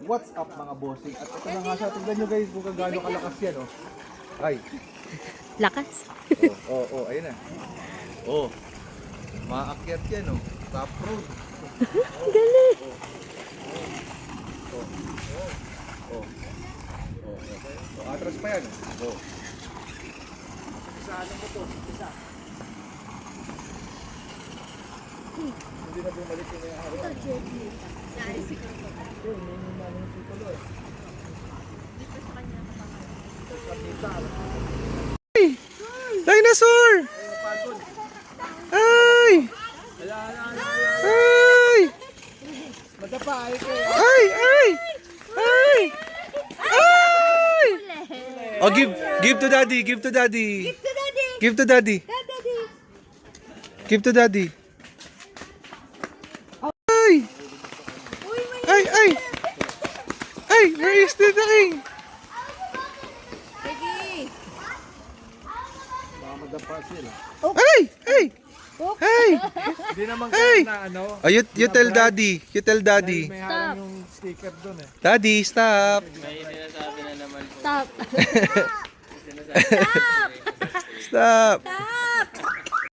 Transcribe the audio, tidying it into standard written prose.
What's up mga bossing? At ito na nga siya, tignan nyo guys kung gaano kalakas yan, oh. Ay, Lakas. ayun na. Oh, maakyat yan, oh. Top road. Galing. Atras pa yan. Oh. Isa ano mo to? Isa. Hindi na bumalik yung may araw. Ito, Jerry. Naalis si Kuto. Yun, may namin si Tulo eh. Dito sa kanya Ay! Dinosaur! Ay! Ay! Madapa, ay kayo. Ay! Ay! Ay! Ay! Oh, give to daddy, give to daddy. Give to daddy. Give to daddy. Ay! Ay! Ay! Ay! Where is the king? Baka madapa sila. Ay! Ay! Ay! Hindi naman Ay! na ano. Oh, you tell daddy. You tell daddy. May harang yung sticker doon eh. Daddy, stop. Stop. Stop.